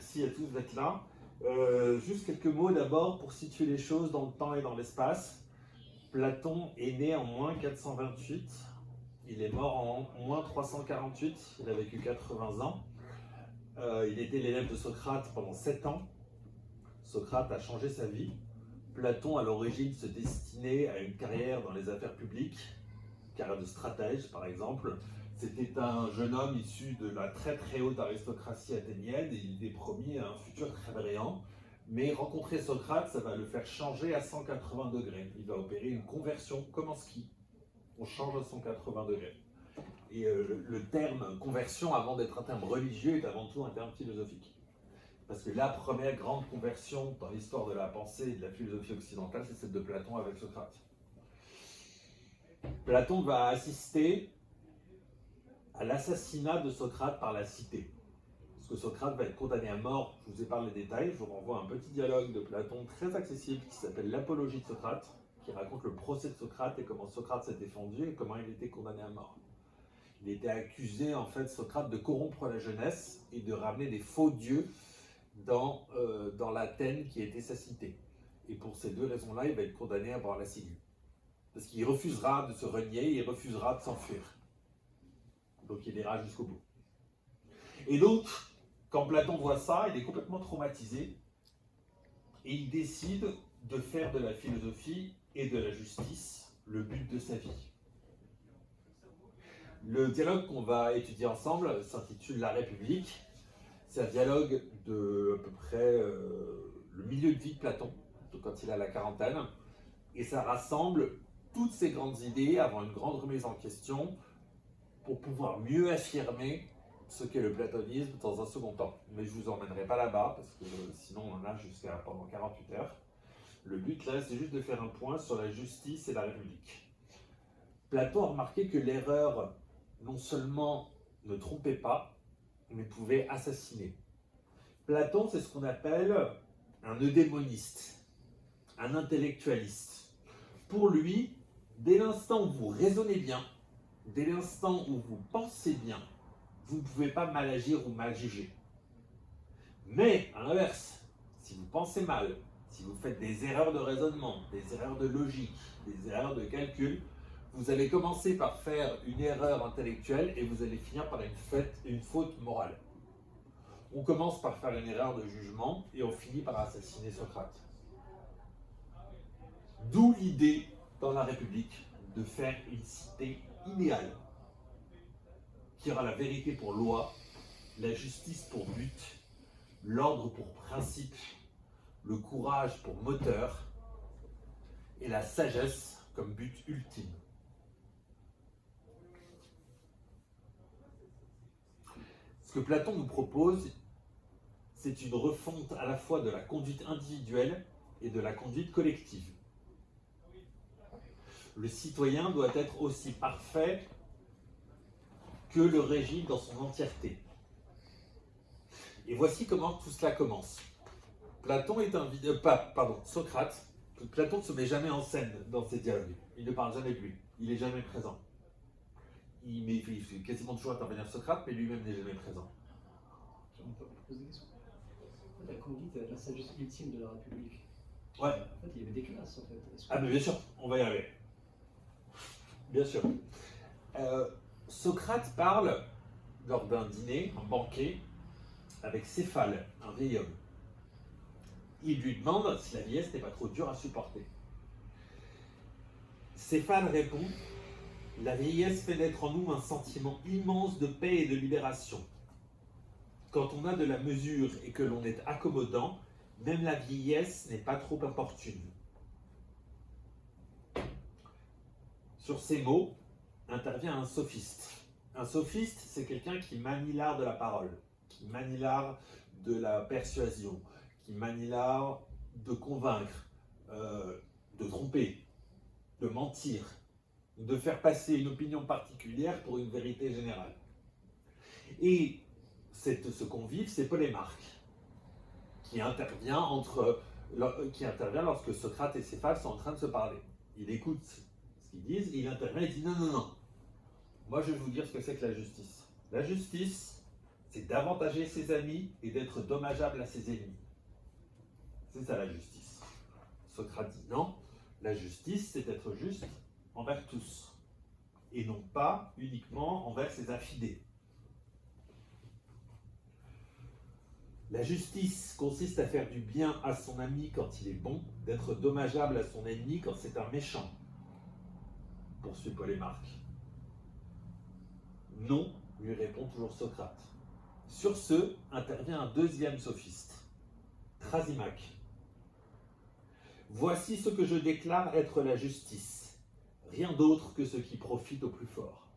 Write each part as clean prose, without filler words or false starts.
merci à tous d'être là. Juste quelques mots d'abord pour situer les choses dans le temps et dans l'espace. Platon est né en moins 428, il est mort en moins 348, il a vécu 80 ans. Il était l'élève de Socrate pendant 7 ans. Socrate a changé sa vie. Platon, à l'origine, se destinait à une carrière dans les affaires publiques, carrière de stratège par exemple. C'était un jeune homme issu de la très très haute aristocratie athénienne et il était promis à un futur très brillant. Mais rencontrer Socrate, ça va le faire changer à 180 degrés. Il va opérer une conversion comme en ski. On change à 180 degrés. Et le terme conversion, avant d'être un terme religieux, est avant tout un terme philosophique. Parce que la première grande conversion dans l'histoire de la pensée et de la philosophie occidentale, c'est celle de Platon avec Socrate. Platon va assister à l'assassinat de Socrate par la cité. Parce que Socrate va être condamné à mort, je vous épargne les détails, je vous renvoie à un petit dialogue de Platon très accessible qui s'appelle l'Apologie de Socrate, qui raconte le procès de Socrate et comment Socrate s'est défendu et comment il était condamné à mort. Il était accusé, en fait, Socrate, de corrompre la jeunesse et de ramener des faux dieux dans l'Athènes qui était sa cité. Et pour ces deux raisons-là, il va être condamné à boire la ciguë. Parce qu'il refusera de se renier, il refusera de s'enfuir. Donc il ira jusqu'au bout. Et donc, quand Platon voit ça, il est complètement traumatisé et il décide de faire de la philosophie et de la justice le but de sa vie. Le dialogue qu'on va étudier ensemble s'intitule La République. C'est un dialogue de à peu près le milieu de vie de Platon, donc quand il a la quarantaine, et ça rassemble toutes ces grandes idées avant une grande remise en question pour pouvoir mieux affirmer ce qu'est le platonisme dans un second temps. Mais je ne vous emmènerai pas là-bas, parce que sinon on en a jusqu'à pendant 48 heures. Le but là, c'est juste de faire un point sur la justice et la République. Platon a remarqué que l'erreur, non seulement ne trompait pas, mais pouvait assassiner. Platon, c'est ce qu'on appelle un eudémoniste, un intellectualiste. Pour lui, dès l'instant où vous raisonnez bien, dès l'instant où vous pensez bien, vous ne pouvez pas mal agir ou mal juger. Mais, à l'inverse, si vous pensez mal, si vous faites des erreurs de raisonnement, des erreurs de logique, des erreurs de calcul, vous allez commencer par faire une erreur intellectuelle et vous allez finir par une faute morale. On commence par faire une erreur de jugement et on finit par assassiner Socrate. D'où l'idée dans la République de faire une cité idéale qui aura la vérité pour loi, la justice pour but, l'ordre pour principe, le courage pour moteur et la sagesse comme but ultime. Ce que Platon nous propose, c'est une refonte à la fois de la conduite individuelle et de la conduite collective. Le citoyen doit être aussi parfait que le régime dans son entièreté. Et voici comment tout cela commence. Socrate, Platon ne se met jamais en scène dans ses dialogues. Il ne parle jamais de lui. Il n'est jamais présent. Il fait quasiment toujours intervenir Socrate, mais lui-même n'est jamais présent. On peut poser une question. La conduite, la sagesse ultime de la République. Ouais. En fait, il y avait des classes, en fait. Ah, mais bien sûr, on va y arriver. Bien sûr. Socrate parle lors d'un dîner, un banquet, avec Céphale, un vieil homme. Il lui demande si la vieillesse n'est pas trop dure à supporter. Céphale répond: la vieillesse fait naître en nous un sentiment immense de paix et de libération. Quand on a de la mesure et que l'on est accommodant, même la vieillesse n'est pas trop importune. Sur ces mots intervient un sophiste. Un sophiste, c'est quelqu'un qui manie l'art de la parole, qui manie l'art de la persuasion, qui manie l'art de convaincre, de tromper, de mentir, de faire passer une opinion particulière pour une vérité générale. Et ce convive, c'est Polémarque, qui intervient lorsque Socrate et Céphale sont en train de se parler. Il écoute ce qu'ils disent et il intervient et dit non. Moi, je vais vous dire ce que c'est que la justice. La justice, c'est d'avantager ses amis et d'être dommageable à ses ennemis. C'est ça la justice. Socrate dit non, la justice c'est d'être juste envers tous et non pas uniquement envers ses affidés. La justice consiste à faire du bien à son ami quand il est bon, d'être dommageable à son ennemi quand c'est un méchant, poursuit Polémarque. Non, lui répond toujours Socrate. Sur ce, intervient un deuxième sophiste, Thrasymachie. Voici ce que je déclare être la justice, rien d'autre que ce qui profite au plus fort.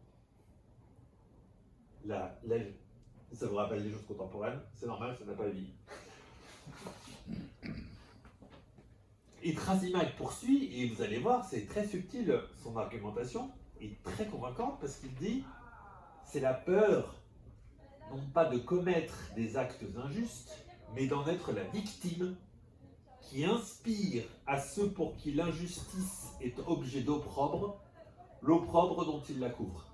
Ça vous rappelle des choses contemporaines, c'est normal, ça n'a pas vie. Et Thrasymachie poursuit, et vous allez voir, c'est très subtil, son argumentation est très convaincante parce qu'il dit c'est la peur, non pas de commettre des actes injustes, mais d'en être la victime, qui inspire à ceux pour qui l'injustice est objet d'opprobre, l'opprobre dont il la couvre.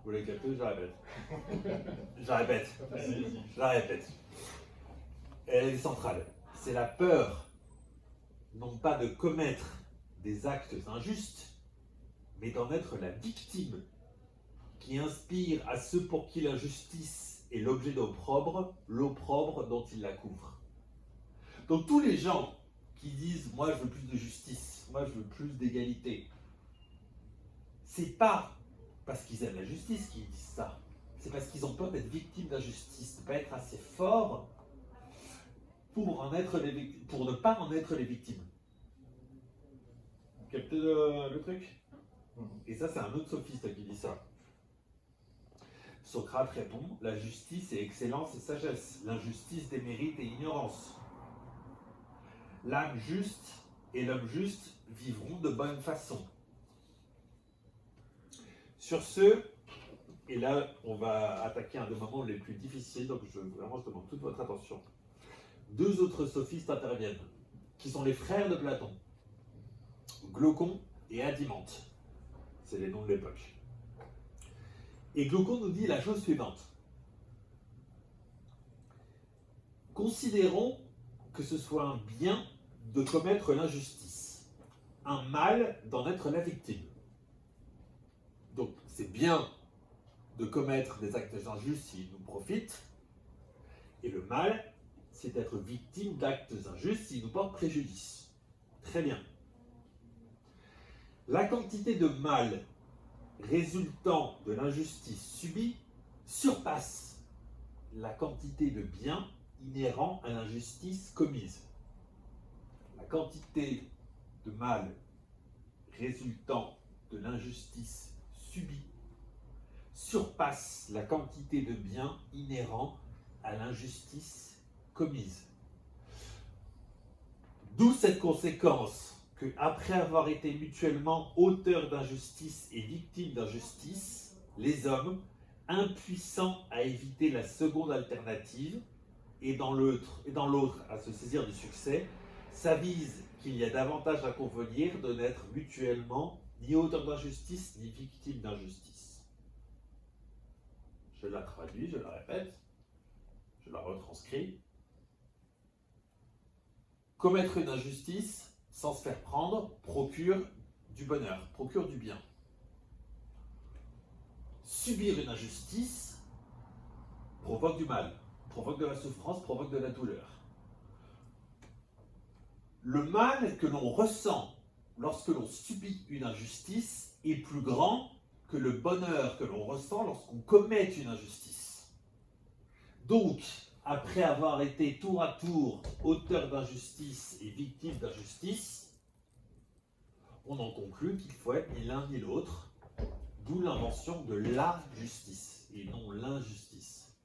Vous l'avez capté, je la répète. Je la répète. Elle est centrale. C'est la peur, non pas de commettre des actes injustes, mais d'en être la victime, qui inspire à ceux pour qui l'injustice est l'objet d'opprobre, l'opprobre dont il la couvre. Donc tous les gens qui disent « moi je veux plus de justice, moi je veux plus d'égalité », c'est pas parce qu'ils aiment la justice qu'ils disent ça, c'est parce qu'ils ont peur d'être victimes d'injustice, de ne pas être assez forts pour ne pas en être les victimes. Vous captez le truc? Et ça c'est un autre sophiste qui dit ça. Socrate répond, la justice est excellence et sagesse, l'injustice démérite et ignorance. L'âme juste et l'homme juste vivront de bonne façon. Sur ce, et là on va attaquer un des moments les plus difficiles, donc je demande toute votre attention. Deux autres sophistes interviennent, qui sont les frères de Platon, Glaucon et Adimante. C'est les noms de l'époque. Et Glaucon nous dit la chose suivante. Considérons que ce soit un bien de commettre l'injustice, un mal d'en être la victime. Donc c'est bien de commettre des actes injustes s'ils nous profitent, et le mal, c'est d'être victime d'actes injustes s'ils nous portent préjudice. Très bien. La quantité de mal résultant de l'injustice subie surpasse la quantité de bien inhérent à l'injustice commise. La quantité de mal résultant de l'injustice subie surpasse la quantité de bien inhérent à l'injustice commise. D'où cette conséquence que, après avoir été mutuellement auteurs d'injustice et victimes d'injustice, les hommes, impuissants à éviter la seconde alternative, et dans l'autre à se saisir du succès, s'avisent qu'il y a davantage à convenir de n'être mutuellement ni auteurs d'injustice ni victimes d'injustice. Je la traduis, je la répète, je la retranscris. Commettre une injustice sans se faire prendre procure du bonheur, procure du bien. Subir une injustice provoque du mal, provoque de la souffrance, provoque de la douleur. Le mal que l'on ressent lorsque l'on subit une injustice est plus grand que le bonheur que l'on ressent lorsqu'on commet une injustice. Donc, après avoir été tour à tour auteur d'injustice et victime d'injustice, on en conclut qu'il faut être ni l'un ni l'autre, d'où l'invention de la justice et non l'injustice.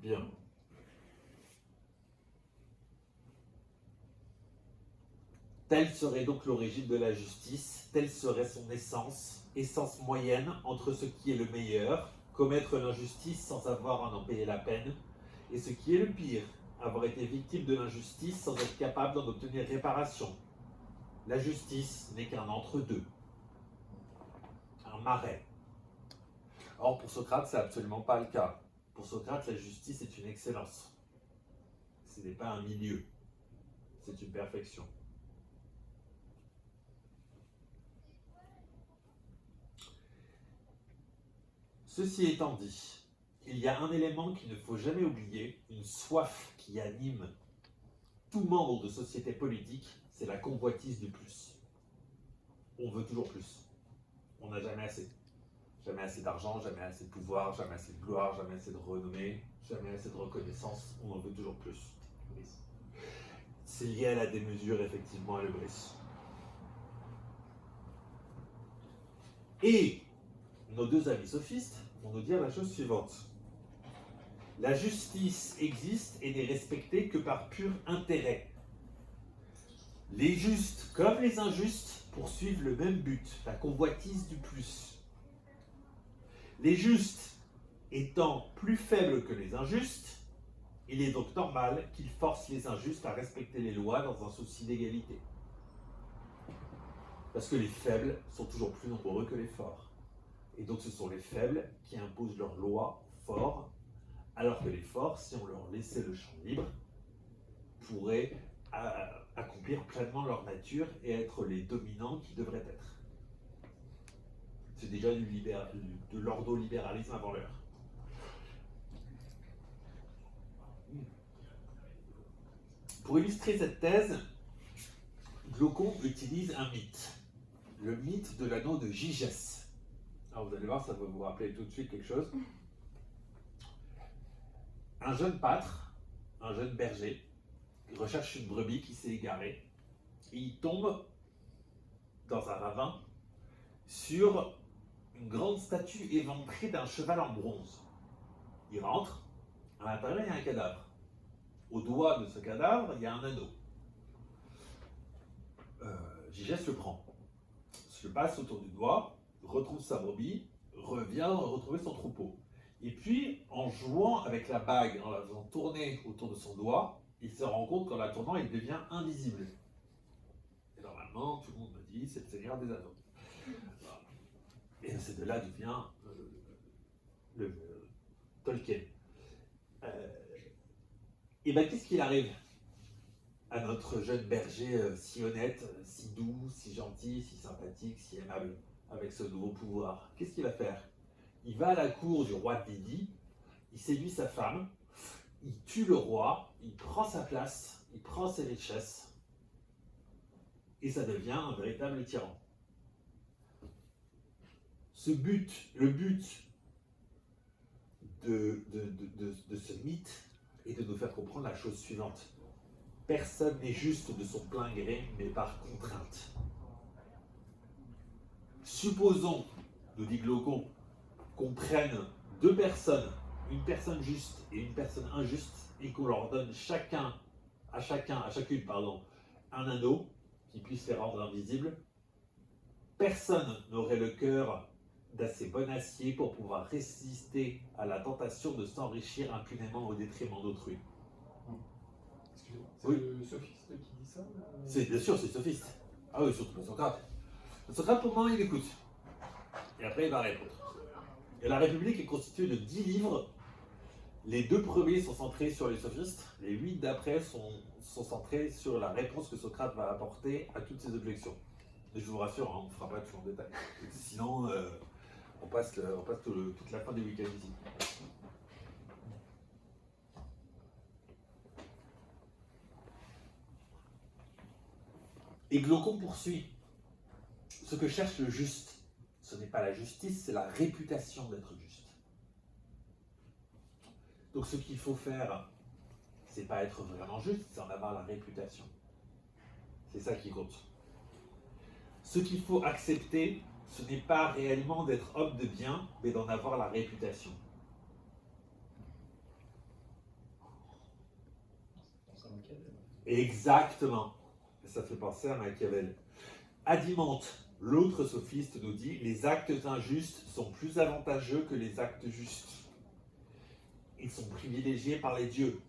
Bien. Telle serait donc l'origine de la justice, telle serait son essence, essence moyenne entre ce qui est le meilleur, commettre l'injustice sans avoir à en payer la peine, et ce qui est le pire, avoir été victime de l'injustice sans être capable d'en obtenir réparation. La justice n'est qu'un entre-deux, un marais. Or, pour Socrate, c'est absolument pas le cas. Pour Socrate, la justice est une excellence. Ce n'est pas un milieu, c'est une perfection. Ceci étant dit, il y a un élément qu'il ne faut jamais oublier, une soif qui anime tout membre de société politique, c'est la convoitise du plus. On veut toujours plus. On n'a jamais assez. Jamais assez d'argent, jamais assez de pouvoir, jamais assez de gloire, jamais assez de renommée, jamais assez de reconnaissance. On en veut toujours plus. C'est lié à la démesure, effectivement, à l'hubris. Et nos deux amis sophistes vont nous dire la chose suivante. La justice existe et n'est respectée que par pur intérêt. Les justes comme les injustes poursuivent le même but, la convoitise du plus. Les justes étant plus faibles que les injustes, il est donc normal qu'ils forcent les injustes à respecter les lois dans un souci d'égalité. Parce que les faibles sont toujours plus nombreux que les forts. Et donc ce sont les faibles qui imposent leurs lois aux forts, alors que les forts, si on leur laissait le champ libre, pourraient accomplir pleinement leur nature et être les dominants qu'ils devraient être. C'est déjà de l'ordolibéralisme avant l'heure. Pour illustrer cette thèse, Glaucon utilise un mythe, le mythe de l'anneau de Gygès. Alors vous allez voir, ça va vous rappeler tout de suite quelque chose. Un jeune pâtre, un jeune berger, il recherche une brebis qui s'est égarée et il tombe dans un ravin sur une grande statue éventrée d'un cheval en bronze. Il rentre, à l'intérieur il y a un cadavre. Au doigt de ce cadavre, il y a un anneau. Gygès le prend, se le passe autour du doigt, retrouve sa brebis, revient retrouver son troupeau. Et puis, en jouant avec la bague, en la faisant tourner autour de son doigt, il se rend compte qu'en la tournant, il devient invisible. Et normalement, tout le monde me dit, c'est le Seigneur des Anneaux. Et c'est de là d'où vient le Tolkien. Et bien, qu'est-ce qu'il arrive à notre jeune berger si honnête, si doux, si gentil, si sympathique, si aimable, avec ce nouveau pouvoir? Qu'est-ce qu'il va faire? Il va à la cour du roi de Lydie, il séduit sa femme, il tue le roi, il prend sa place, il prend ses richesses, et ça devient un véritable tyran. Le but de ce mythe est de nous faire comprendre la chose suivante. Personne n'est juste de son plein gré, mais par contrainte. Supposons, nous dit Glaucon, qu'on prenne deux personnes, une personne juste et une personne injuste, et qu'on leur donne chacune, un anneau qui puisse les rendre invisibles. Personne n'aurait le cœur d'assez bon acier pour pouvoir résister à la tentation de s'enrichir impunément au détriment d'autrui. Excusez-moi, c'est oui. le sophiste qui dit ça Bien sûr, c'est le sophiste. Ah oui, surtout pas Socrate. Socrate, pour le moment, il écoute. Et après, il va répondre. Et la République est constituée de 10 livres. Les 2 premiers sont centrés sur les sophistes. Les 8 d'après sont centrés sur la réponse que Socrate va apporter à toutes ces objections. Et je vous rassure, hein, on ne fera pas tout en détail. Sinon, on passe toute la fin du week-end ici. Et Glaucon poursuit. Ce que cherche le juste, ce n'est pas la justice, c'est la réputation d'être juste. Donc ce qu'il faut faire, c'est pas être vraiment juste, c'est en avoir la réputation. C'est ça qui compte. Ce qu'il faut accepter, ce n'est pas réellement d'être homme de bien, mais d'en avoir la réputation. Exactement. Ça fait penser à Machiavel. Adimante, l'autre sophiste, nous dit « Les actes injustes sont plus avantageux que les actes justes. Ils sont privilégiés par les dieux. »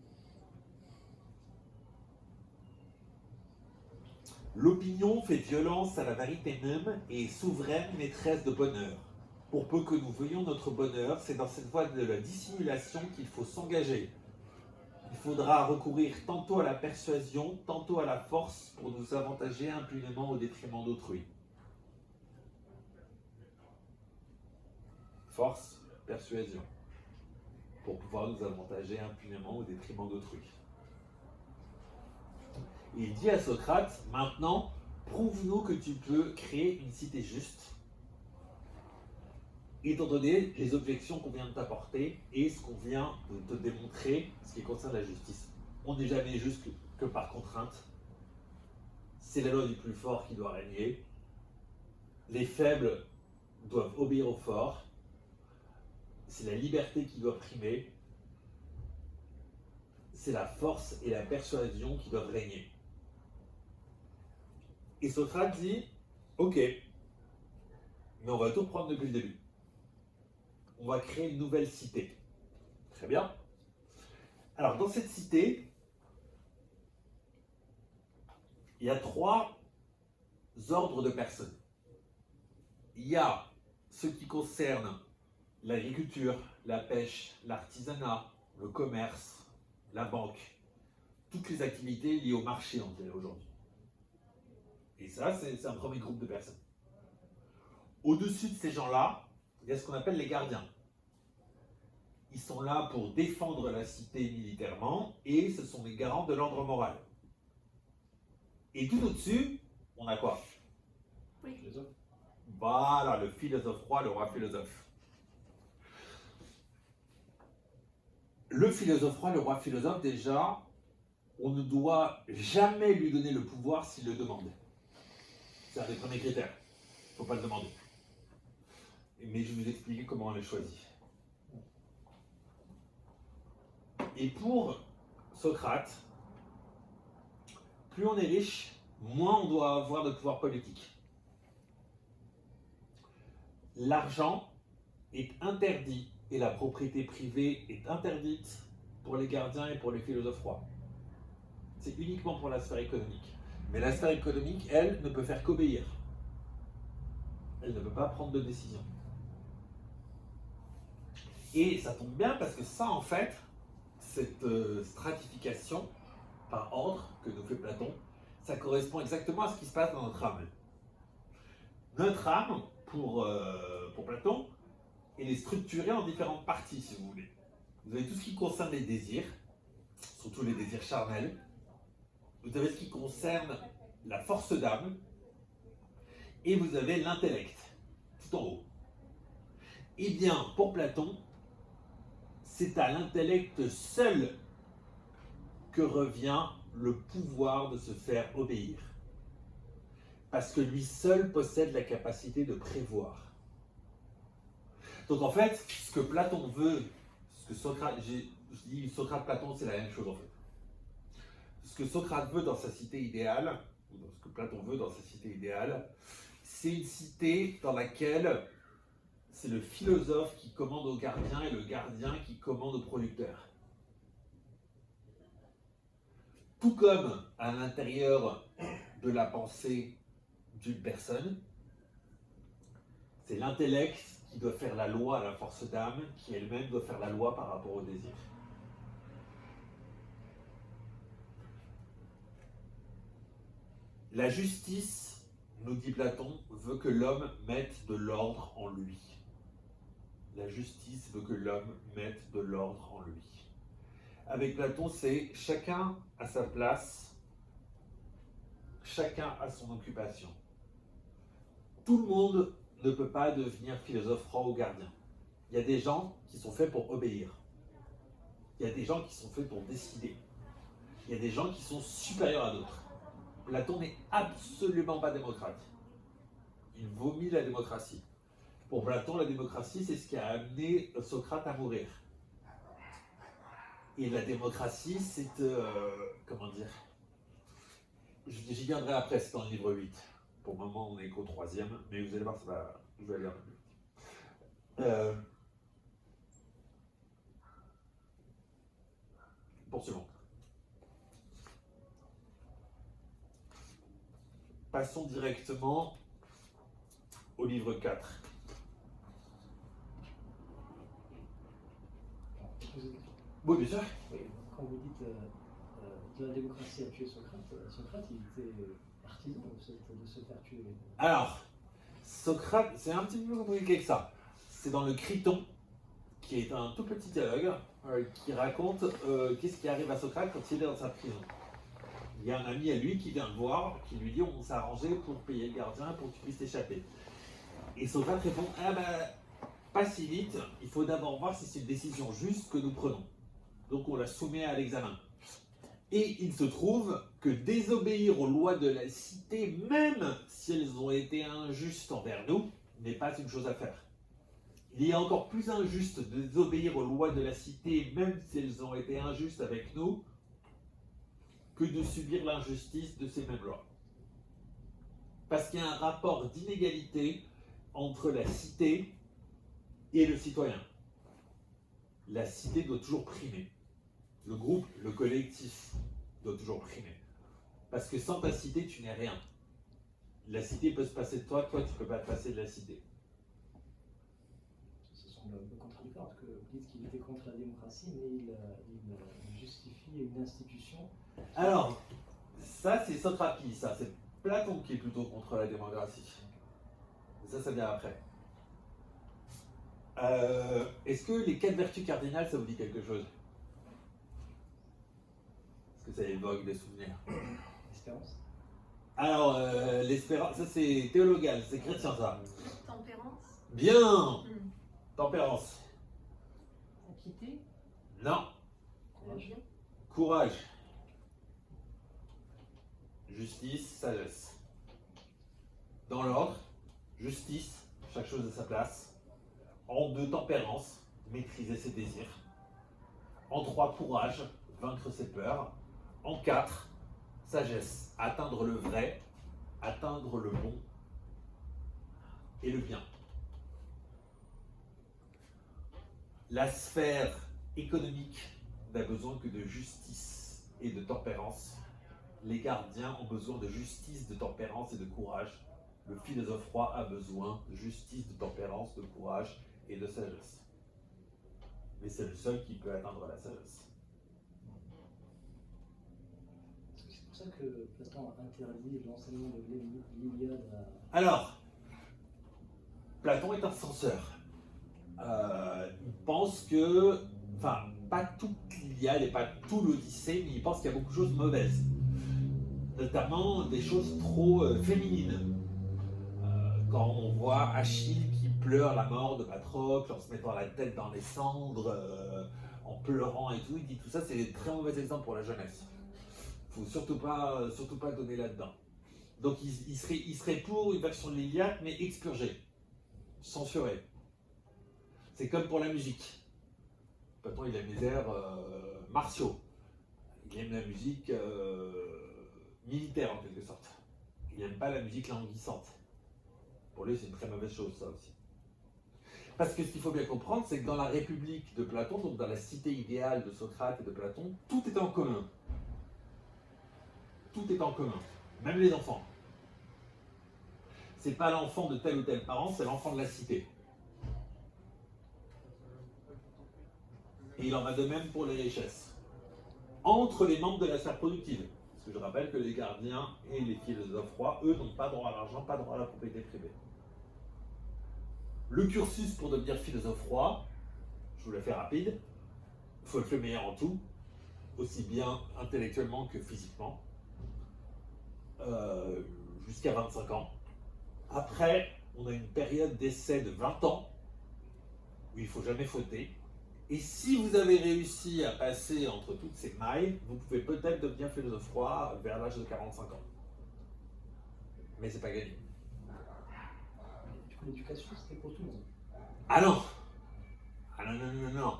L'opinion fait violence à la vérité même et est souveraine maîtresse de bonheur. Pour peu que nous veuillions notre bonheur, c'est dans cette voie de la dissimulation qu'il faut s'engager. Il faudra recourir tantôt à la persuasion, tantôt à la force pour nous avantager impunément au détriment d'autrui. Force, persuasion, pour pouvoir nous avantager impunément au détriment d'autrui. Il dit à Socrate, maintenant, prouve-nous que tu peux créer une cité juste, étant donné les objections qu'on vient de t'apporter et ce qu'on vient de te démontrer, ce qui concerne la justice. On n'est jamais juste que par contrainte. C'est la loi du plus fort qui doit régner. Les faibles doivent obéir aux forts. C'est la liberté qui doit primer. C'est la force et la persuasion qui doivent régner. Et Socrate dit, ok, mais on va tout reprendre depuis le début. On va créer une nouvelle cité. Très bien. Alors, dans cette cité, il y a 3 ordres de personnes. Il y a ceux qui concernent l'agriculture, la pêche, l'artisanat, le commerce, la banque, toutes les activités liées au marché, on dirait aujourd'hui. Et ça, c'est un premier groupe de personnes. Au-dessus de ces gens-là, il y a ce qu'on appelle les gardiens. Ils sont là pour défendre la cité militairement et ce sont les garants de l'ordre moral. Et tout au-dessus, on a quoi? Oui. Philosophe. Voilà, le philosophe roi, le roi philosophe. Le philosophe roi, le roi philosophe, déjà, on ne doit jamais lui donner le pouvoir s'il le demande. C'est un des premiers critères. Il ne faut pas le demander. Mais je vais vous expliquer comment on les choisit. Et pour Socrate, plus on est riche, moins on doit avoir de pouvoir politique. L'argent est interdit et la propriété privée est interdite pour les gardiens et pour les philosophes rois. C'est uniquement pour la sphère économique. Mais la sphère économique, elle, ne peut faire qu'obéir. Elle ne peut pas prendre de décision. Et ça tombe bien parce que ça, en fait, cette stratification par ordre que nous fait Platon, ça correspond exactement à ce qui se passe dans notre âme. Notre âme, pour Platon, elle est structurée en différentes parties, si vous voulez. Vous avez tout ce qui concerne les désirs, surtout les désirs charnels. Vous avez ce qui concerne la force d'âme, et vous avez l'intellect, tout en haut. Eh bien, pour Platon, c'est à l'intellect seul que revient le pouvoir de se faire obéir. Parce que lui seul possède la capacité de prévoir. Donc en fait, ce que Platon veut, ce que Socrate, je dis Socrate, Platon, c'est la même chose en fait. Ce que Socrate veut dans sa cité idéale, ou ce que Platon veut dans sa cité idéale, c'est une cité dans laquelle c'est le philosophe qui commande au gardien et le gardien qui commande au producteur. Tout comme à l'intérieur de la pensée d'une personne, c'est l'intellect qui doit faire la loi à la force d'âme, qui elle-même doit faire la loi par rapport au désir. La justice, nous dit Platon, veut que l'homme mette de l'ordre en lui. La justice veut que l'homme mette de l'ordre en lui. Avec Platon, c'est chacun à sa place, chacun à son occupation. Tout le monde ne peut pas devenir philosophe roi ou gardien. Il y a des gens qui sont faits pour obéir. Il y a des gens qui sont faits pour décider. Il y a des gens qui sont supérieurs à d'autres. Platon n'est absolument pas démocrate. Il vomit la démocratie. Pour Platon, la démocratie, c'est ce qui a amené Socrate à mourir. Et la démocratie, c'est... comment dire? J'y viendrai après, c'est dans le livre 8. Pour le moment, on est qu'au 3e, mais vous allez voir, je vais aller un peu plus vite. Poursuivons. Passons directement au livre 4. poser une question. Oui, bien sûr. Oui, quand vous dites que la démocratie a tué Socrate, Socrate il était partisan de se faire tuer. Alors, Socrate, c'est un petit peu plus compliqué que ça. C'est dans le Criton, qui est un tout petit dialogue, qui raconte qu'est-ce qui arrive à Socrate quand il est dans sa prison. Il y a un ami à lui qui vient le voir, qui lui dit on s'est arrangé pour payer le gardien pour que tu puisses t'échapper. Et Socrate répond ah ben, pas si vite, il faut d'abord voir si c'est une décision juste que nous prenons. Donc on la soumet à l'examen. Et il se trouve que désobéir aux lois de la cité, même si elles ont été injustes envers nous, n'est pas une chose à faire. Il est encore plus injuste de désobéir aux lois de la cité, même si elles ont été injustes avec nous, que de subir l'injustice de ces mêmes lois. Parce qu'il y a un rapport d'inégalité entre la cité et le citoyen. La cité doit toujours primer. Le groupe, le collectif doit toujours primer. Parce que sans ta cité, tu n'es rien. La cité peut se passer de toi, toi tu ne peux pas te passer de la cité. Ça semble un peu contradictoire parce que vous dites qu'il était contre la démocratie, mais il justifie une institution. Alors, ça c'est Socrate, ça c'est Platon qui est plutôt contre la démocratie. Ça vient après. Est-ce que les 4 vertus cardinales, ça vous dit quelque chose? Est-ce que ça évoque des souvenirs? Espérance. Alors, l'espérance, ça c'est théologal, c'est chrétien ça. Tempérance. Bien. Tempérance. Équité. Non. Courage. Courage. Justice, sagesse. Dans l'ordre, justice, chaque chose à sa place. En 2, tempérance, maîtriser ses désirs. En 3, courage, vaincre ses peurs. En 4, sagesse, atteindre le vrai, atteindre le bon et le bien. La sphère économique n'a besoin que de justice et de tempérance. Les gardiens ont besoin de justice, de tempérance et de courage. Le philosophe roi a besoin de justice, de tempérance, de courage et de sagesse. Mais c'est le seul qui peut atteindre la sagesse. C'est pour ça que Platon a interdit l'enseignement de l'Iliade à... Alors, Platon est un censeur. Il pense que, enfin, pas toute l'Iliade et pas tout l'Odyssée, mais il pense qu'il y a beaucoup de choses mauvaises. Notamment des choses trop féminines. Quand on voit Achille qui pleure la mort de Patrocle en se mettant la tête dans les cendres, en pleurant et tout, il dit tout ça, c'est des très mauvais exemples pour la jeunesse. Il ne faut surtout pas donner là-dedans. Donc il serait pour une version de l'Iliade, mais expurgée, censurée. C'est comme pour la musique. Platon, il aime les airs martiaux. Il aime la musique militaire en quelque sorte. Il n'aime pas la musique languissante. Pour lui, c'est une très mauvaise chose, ça aussi. Parce que ce qu'il faut bien comprendre, c'est que dans la République de Platon, donc dans la cité idéale de Socrate et de Platon, tout est en commun. Tout est en commun, même les enfants. C'est pas l'enfant de tel ou tel parent, c'est l'enfant de la cité. Et il en va de même pour les richesses. Entre les membres de la sphère productive. Parce que je rappelle que les gardiens et les philosophes rois, eux, n'ont pas droit à l'argent, pas droit à la propriété privée. Le cursus pour devenir philosophe roi, je vous la fais rapide, il faut être le meilleur en tout, aussi bien intellectuellement que physiquement, jusqu'à 25 ans. Après, on a une période d'essai de 20 ans, où il ne faut jamais fauter. Et si vous avez réussi à passer entre toutes ces mailles, vous pouvez peut-être devenir philosophe roi vers l'âge de 45 ans. Mais c'est pas gagné. Du coup, l'éducation, c'était pour tout le monde. Ah non! Ah non, non, non, non.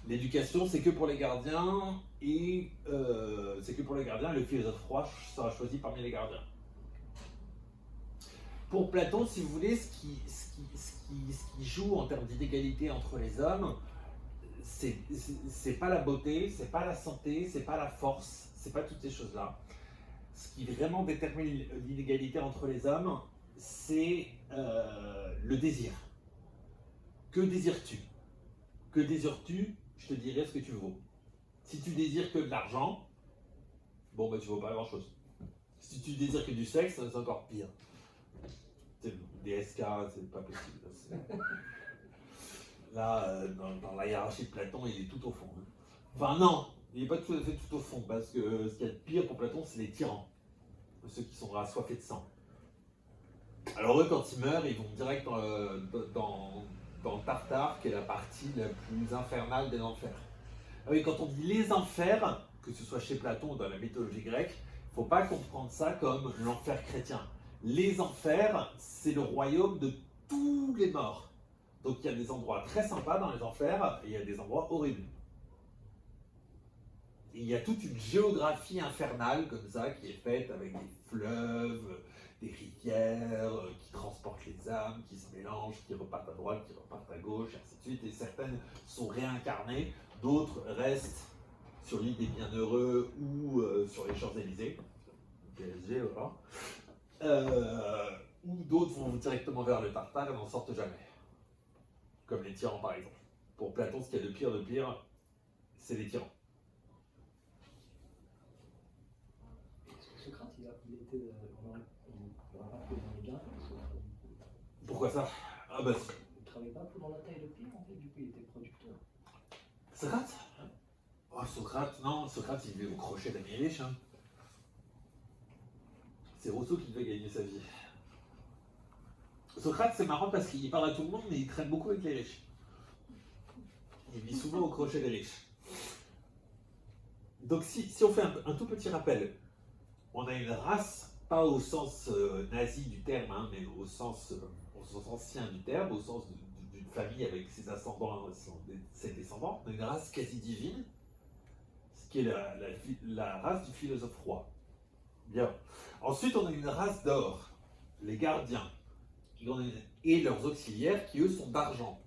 L'éducation, c'est que pour les gardiens, et le philosophe roi sera choisi parmi les gardiens. Pour Platon, si vous voulez, ce qui joue en termes d'inégalité entre les hommes, c'est pas la beauté, c'est pas la santé, c'est pas la force, c'est pas toutes ces choses-là. Ce qui vraiment détermine l'inégalité entre les hommes, c'est le désir. Que désires-tu? Que désires-tu? je te dirai ce que tu vaux. Si tu désires que de l'argent, bon, bah, tu vaux pas grand-chose. Si tu désires que du sexe, c'est encore pire. Des SK, c'est pas possible. Là, dans la hiérarchie de Platon, il est tout au fond. Hein. Enfin, non, il n'est pas tout à fait tout au fond, parce que ce qu'il y a de pire pour Platon, c'est les tyrans. Ceux qui sont assoiffés de sang. Alors, eux, quand ils meurent, ils vont direct dans le Tartare, qui est la partie la plus infernale des enfers. Ah oui, quand on dit les enfers, que ce soit chez Platon ou dans la mythologie grecque, il ne faut pas comprendre ça comme l'enfer chrétien. Les enfers, c'est le royaume de tous les morts. Donc il y a des endroits très sympas dans les enfers et il y a des endroits horribles. Et il y a toute une géographie infernale comme ça qui est faite avec des fleuves, des rivières qui transportent les âmes, qui se mélangent, qui repartent à droite, qui repartent à gauche, et ainsi de suite. Et certaines sont réincarnées, d'autres restent sur l'île des Bienheureux ou sur les Champs-Élysées. PSG, voilà. Ou d'autres vont directement vers le Tartare et n'en sortent jamais. Comme les tyrans par exemple. Pour Platon, ce qu'il y a de pire, c'est les tyrans. Parce que Socrate, il était. On aurait pas pu dans les gains, Socrate. Pourquoi ça? Ah bah, Il ne travaillait pas pour dans la taille de pierre, en fait, du coup, il était producteur. Socrate? Oh, Socrate, non, Socrate il vivait au crochet d'amis riches. Hein. C'est Rousseau qui devait gagner sa vie. Socrate, c'est marrant parce qu'il parle à tout le monde, mais il traîne beaucoup avec les riches. Il vit souvent au crochet des riches. Donc si on fait un tout petit rappel, on a une race, pas au sens nazi du terme, hein, mais au sens ancien du terme, au sens d'une famille avec ses ascendants, ses descendants, on a une race quasi divine, ce qui est la race du philosophe roi. Bien. Ensuite, on a une race d'or, les gardiens, et leurs auxiliaires qui, eux, sont d'argent.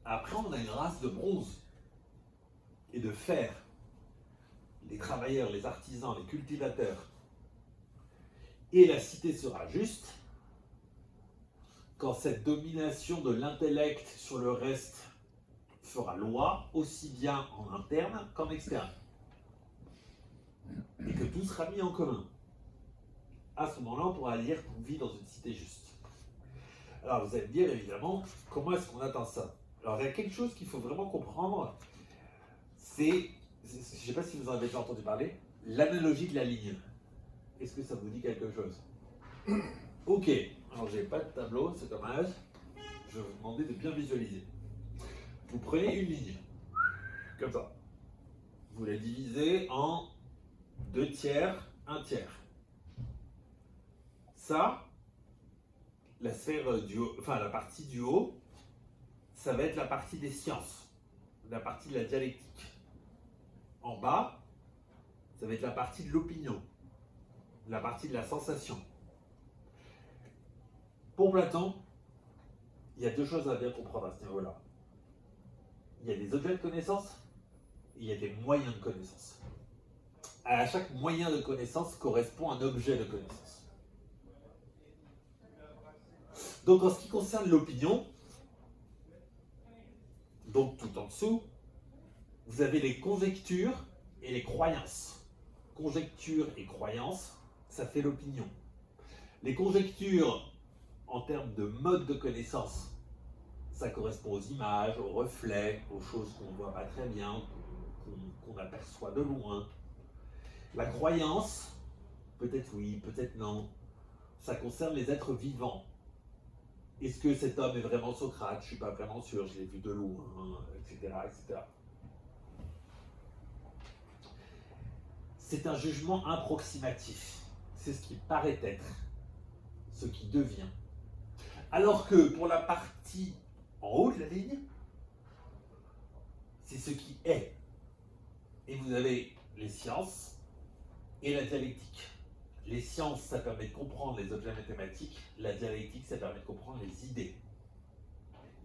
Après, on a une race de bronze et de fer. Les travailleurs, les artisans, les cultivateurs. Et la cité sera juste quand cette domination de l'intellect sur le reste fera loi, aussi bien en interne qu'en externe. Et que tout sera mis en commun. À ce moment-là, on pourra dire qu'on vit dans une cité juste. Alors, vous allez me dire, évidemment, comment est-ce qu'on atteint ça? Alors, il y a quelque chose qu'il faut vraiment comprendre, je ne sais pas si vous en avez déjà entendu parler, l'analogie de la ligne. Est-ce que ça vous dit quelque chose? Ok, alors j'ai pas de tableau, c'est dommage. Je vais vous demander de bien visualiser. Vous prenez une ligne, comme ça. Vous la divisez en 2 tiers, 1 tiers. Ça, la sphère du haut, enfin la partie du haut, ça va être la partie des sciences, la partie de la dialectique. En bas, ça va être la partie de l'opinion, la partie de la sensation. Pour Platon, il y a 2 choses à bien comprendre à ce niveau-là. Il y a des objets de connaissance et il y a des moyens de connaissance. À chaque moyen de connaissance correspond un objet de connaissance. Donc en ce qui concerne l'opinion, donc tout en dessous, vous avez les conjectures et les croyances. Conjectures et croyances, ça fait l'opinion. Les conjectures, en termes de mode de connaissance, ça correspond aux images, aux reflets, aux choses qu'on ne voit pas très bien, qu'on aperçoit de loin. La croyance, peut-être oui, peut-être non, ça concerne les êtres vivants. Est-ce que cet homme est vraiment Socrate? Je ne suis pas vraiment sûr, je l'ai vu de loin, etc., etc. C'est un jugement approximatif. C'est ce qui paraît être, ce qui devient. Alors que pour la partie en haut de la ligne, c'est ce qui est. Et vous avez les sciences et la dialectique. Les sciences, ça permet de comprendre les objets mathématiques. La dialectique, ça permet de comprendre les idées.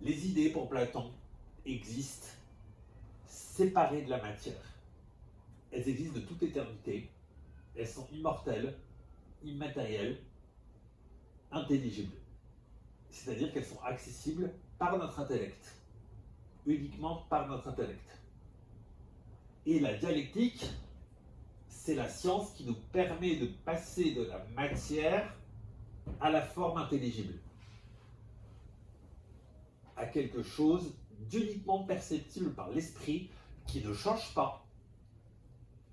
Les idées, pour Platon, existent séparées de la matière. Elles existent de toute éternité. Elles sont immortelles, immatérielles, intelligibles. C'est-à-dire qu'elles sont accessibles par notre intellect. Uniquement par notre intellect. Et la dialectique, c'est la science qui nous permet de passer de la matière à la forme intelligible, à quelque chose d'uniquement perceptible par l'esprit, qui ne change pas,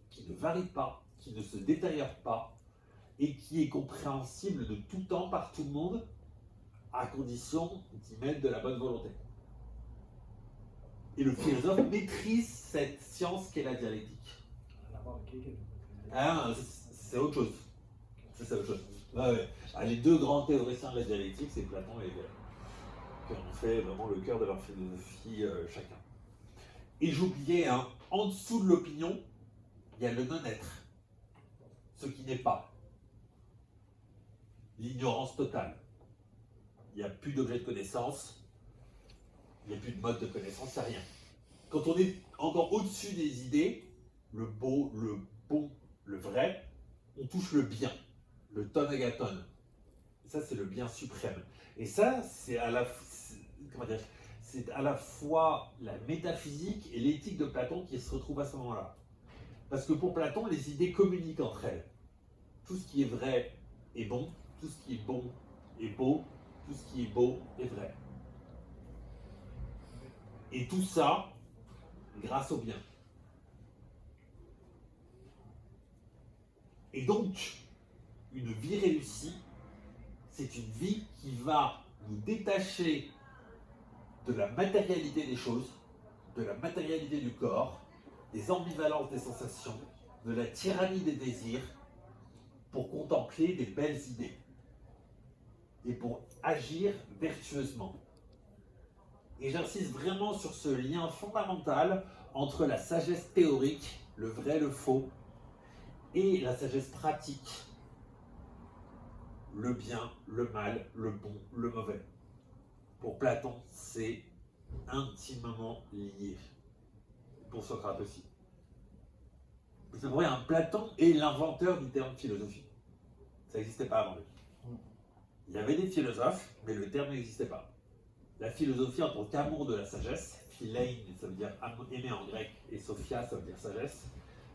qui ne varie pas, qui ne se détériore pas, et qui est compréhensible de tout temps par tout le monde, à condition d'y mettre de la bonne volonté. Et le philosophe maîtrise cette science qu'est la dialectique. Rien à voir avec Hegel. Ah, c'est autre chose. Ça, c'est autre chose. Ouais, ouais. Ah, les deux grands théoriciens de la dialectique, c'est Platon et Hegel, qui ont fait vraiment le cœur de leur philosophie chacun. Et j'oubliais, hein, en dessous de l'opinion, il y a le non-être, ce qui n'est pas. L'ignorance totale. Il n'y a plus d'objet de connaissance, il n'y a plus de mode de connaissance, il n'y a rien. Quand on est encore au-dessus des idées, le beau, le bon, le vrai, on touche le bien, le tonagaton. Ça, c'est le bien suprême. Et ça, c'est à la fois la métaphysique et l'éthique de Platon qui se retrouvent à ce moment-là. Parce que pour Platon, les idées communiquent entre elles. Tout ce qui est vrai est bon, tout ce qui est bon est beau, tout ce qui est beau est vrai. Et tout ça, grâce au bien. Et donc, une vie réussie, c'est une vie qui va nous détacher de la matérialité des choses, de la matérialité du corps, des ambivalences des sensations, de la tyrannie des désirs, pour contempler des belles idées et pour agir vertueusement. Et j'insiste vraiment sur ce lien fondamental entre la sagesse théorique, le vrai, le faux, et la sagesse pratique, le bien, le mal, le bon, le mauvais. Pour Platon, c'est intimement lié. Pour Socrate aussi. C'est vrai, hein, Platon est l'inventeur du terme philosophie. Ça n'existait pas avant lui. Il y avait des philosophes, mais le terme n'existait pas. La philosophie en tant qu'amour de la sagesse, philein, ça veut dire aimer en grec, et sophia, ça veut dire sagesse,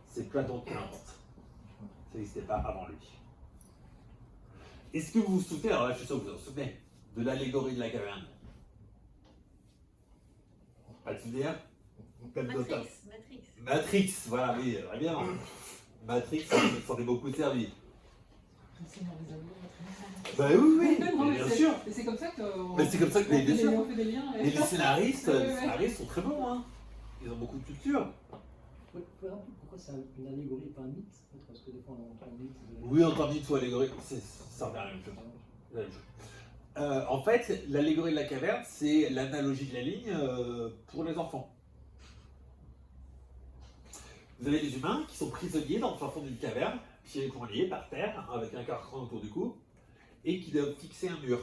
c'est Platon qui l'invente. Ça n'existait pas avant lui. Est-ce que vous vous souvenez, alors là je suis sûr que vous vous en souvenez, de l'allégorie de la caverne? Pas de souvenir? Matrix, voilà, oui, très bien. Matrix, ça s'en est beaucoup servi. Bah oui, oui, mais bien sûr. Et c'est comme ça que. Mais c'est comme ça que, bien sûr. On fait des liens. Et les scénaristes, sont très bons, hein. Ils ont beaucoup de culture. Vous pouvez rappeler pourquoi c'est une allégorie et pas un mythe? Parce que des fois on entend mythe. Oui, on entend mythe ou allégorie, ça revient à la même chose. La même chose. En fait, l'allégorie de la caverne, c'est l'analogie de la ligne pour les enfants. Vous avez des humains qui sont prisonniers dans le fin fond d'une caverne, pieds et poings liés par terre, avec un carcan autour du cou, et qui doivent fixer un mur.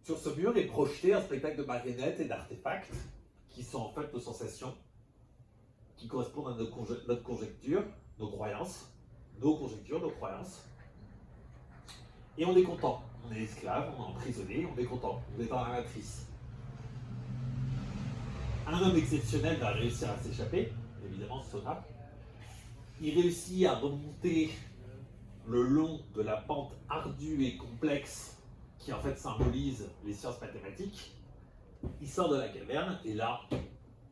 Sur ce mur est projeté un spectacle de marionnettes et d'artefacts, qui sont en fait nos sensations, qui correspondent à notre conjecture, nos croyances, nos conjectures, nos croyances. Et on est content. On est esclave, on est emprisonné, on est content. On est dans la matrice. Un homme exceptionnel va réussir à s'échapper, évidemment Socrate. Il réussit à remonter le long de la pente ardue et complexe qui en fait symbolise les sciences mathématiques. Il sort de la caverne et là,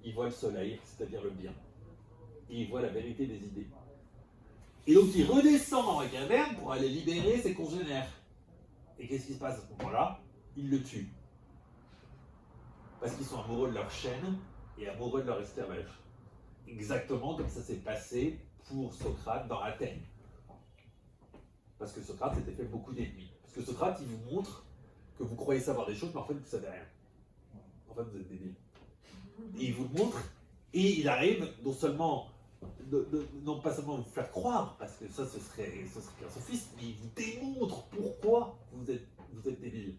il voit le soleil, c'est-à-dire le bien. Et il voit la vérité des idées. Et donc il redescend dans la caverne pour aller libérer ses congénères. Et qu'est-ce qui se passe à ce moment-là? Il le tue. Parce qu'ils sont amoureux de leur chaîne et amoureux de leur esclavage. Exactement comme ça s'est passé pour Socrate dans Athènes. Parce que Socrate s'était fait beaucoup d'ennemis. Parce que Socrate, il vous montre que vous croyez savoir des choses, mais en fait, vous ne savez rien. En fait, vous êtes débiles. Et il vous le montre, et il arrive non seulement, non pas seulement vous faire croire, parce que ça, ce serait qu'un sophiste, mais il vous démontre pourquoi vous êtes débile.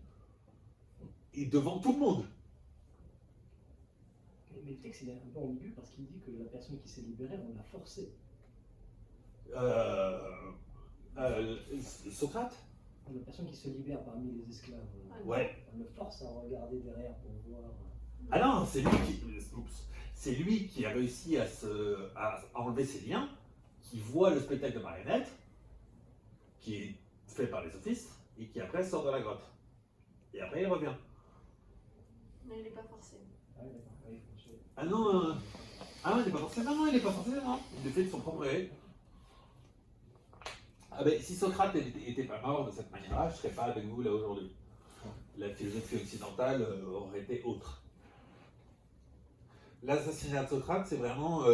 Et devant tout le monde. Mais le texte il est un peu ambigu parce qu'il dit que la personne qui s'est libérée, on l'a forcée. Socrate? La personne qui se libère parmi les esclaves, Ouais. on le force à regarder derrière pour voir. Ah non, c'est lui qui a réussi à enlever ses liens, qui voit le spectacle de marionnettes, qui est fait par les sophistes, et qui après sort de la grotte. Et après il revient. Mais il n'est pas forcé. Ah oui, d'accord. Oui, je- Ah non, ah non, il n'est pas forcé, non, il n'est pas forcé, non. Il le fait de son propre gré. Ah ben, si Socrate était pas mort de cette manière-là, je ne serais pas avec vous là aujourd'hui. La philosophie occidentale aurait été autre. L'assassinat de Socrate, c'est vraiment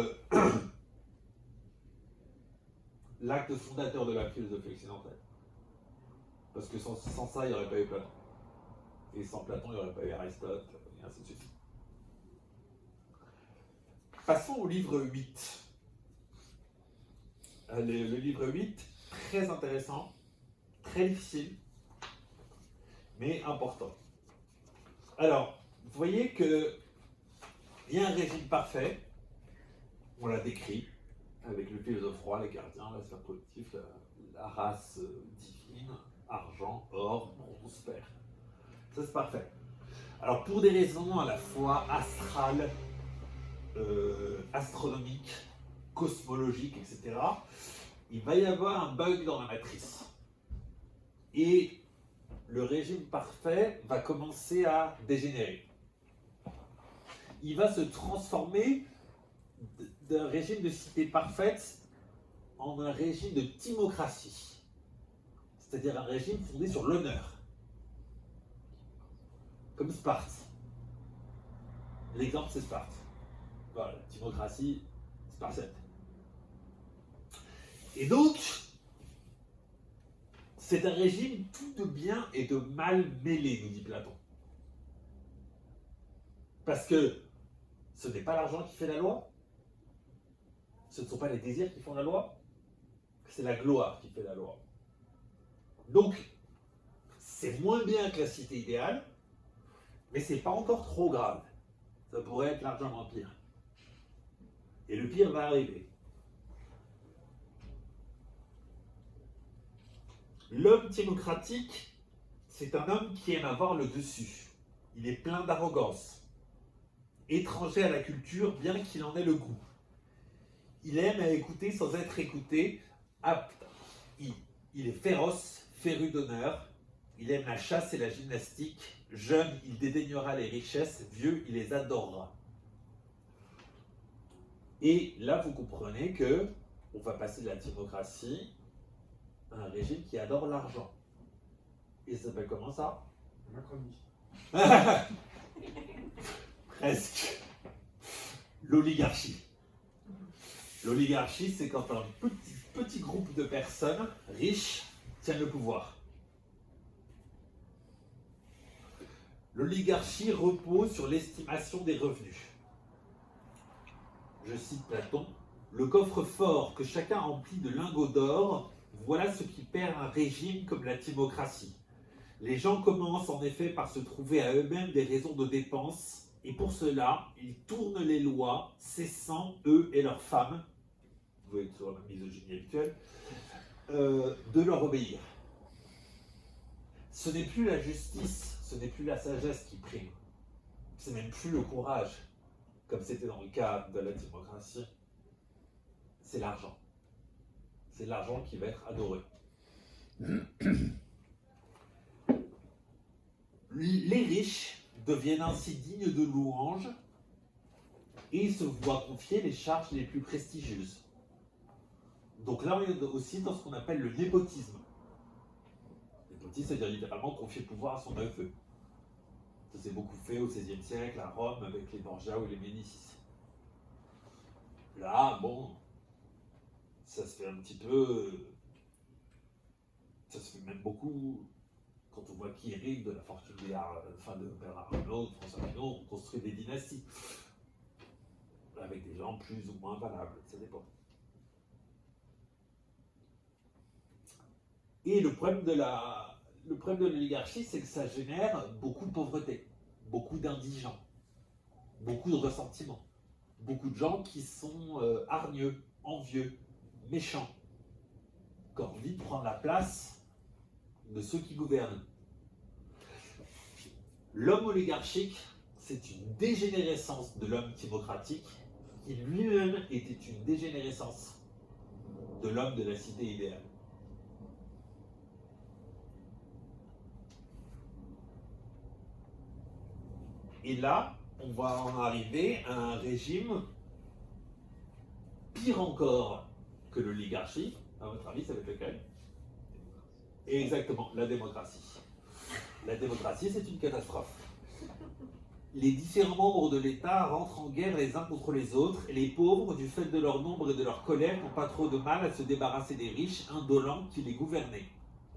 l'acte fondateur de la philosophie occidentale. Parce que sans ça, il n'y aurait pas eu Platon. Et sans Platon, il n'y aurait pas eu Aristote, et ainsi de suite. Passons au livre 8. Le livre 8, très intéressant, très difficile, mais important. Alors, vous voyez qu'il y a un régime parfait, on l'a décrit, avec le philosophe roi, les gardiens, la sphère collective, la race divine, argent, or, bronze, fer. Ça, c'est parfait. Alors, pour des raisons à la fois astrales, astronomiques, cosmologiques, etc., il va y avoir un bug dans la matrice. Et le régime parfait va commencer à dégénérer. Il va se transformer d'un régime de cité parfaite en un régime de timocratie. C'est-à-dire un régime fondé sur l'honneur. Comme Sparte. L'exemple, c'est Sparte. Voilà, la timocratie spartiate. Et donc, c'est un régime tout de bien et de mal mêlé, nous dit Platon. Parce que ce n'est pas l'argent qui fait la loi, ce ne sont pas les désirs qui font la loi, c'est la gloire qui fait la loi. Donc, c'est moins bien que la cité idéale, mais c'est pas encore trop grave. Ça pourrait être largement pire. Et le pire va arriver. L'homme timocratique, c'est un homme qui aime avoir le dessus. Il est plein d'arrogance. Étranger à la culture, bien qu'il en ait le goût. Il aime à écouter sans être écouté. Il est féroce, féru d'honneur. Il aime la chasse et la gymnastique. Jeune, il dédaignera les richesses. Vieux, il les adorera. Et là, vous comprenez que on va passer de la timocratie à un régime qui adore l'argent. Et ça s'appelle comment ça? Macronie. Presque. L'oligarchie. L'oligarchie, c'est quand un petit groupe de personnes riches tiennent le pouvoir. L'oligarchie repose sur l'estimation des revenus. Je cite Platon, le coffre-fort que chacun emplit de lingots d'or, voilà ce qui perd un régime comme la timocratie. Les gens commencent en effet par se trouver à eux-mêmes des raisons de dépenses, et pour cela, ils tournent les lois, cessant, eux et leurs femmes, vous voyez toujours la misogynie habituelle, de leur obéir. Ce n'est plus la justice, ce n'est plus la sagesse qui prime, c'est même plus le courage, comme c'était dans le cas de la timocratie, c'est l'argent. C'est l'argent qui va être adoré. Les riches deviennent ainsi dignes de louanges et se voient confier les charges les plus prestigieuses. Donc là, on est aussi dans ce qu'on appelle le népotisme. Népotisme, c'est-à-dire littéralement confier le pouvoir à son neveu. Ça s'est beaucoup fait au XVIe siècle à Rome avec les Borgia ou les Médicis. Là, bon, ça se fait un petit peu. Ça se fait même beaucoup. Quand on voit qui hérite de la fortune de Bernard Arnault, de François Pinault, on construit des dynasties. Avec des gens plus ou moins valables, ça dépend. Et le problème de l'oligarchie, c'est que ça génère beaucoup de pauvreté, beaucoup d'indigents, beaucoup de ressentiments, beaucoup de gens qui sont hargneux, envieux, méchants, qui ont envie de prendre la place de ceux qui gouvernent. L'homme oligarchique, c'est une dégénérescence de l'homme démocratique qui lui-même était une dégénérescence de l'homme de la cité idéale. Et là, on va en arriver à un régime pire encore que l'oligarchie. À votre avis, ça va être lequel? Exactement, la démocratie. La démocratie, c'est une catastrophe. Les différents membres de l'État rentrent en guerre les uns contre les autres, et les pauvres, du fait de leur nombre et de leur colère, n'ont pas trop de mal à se débarrasser des riches indolents qui les gouvernaient.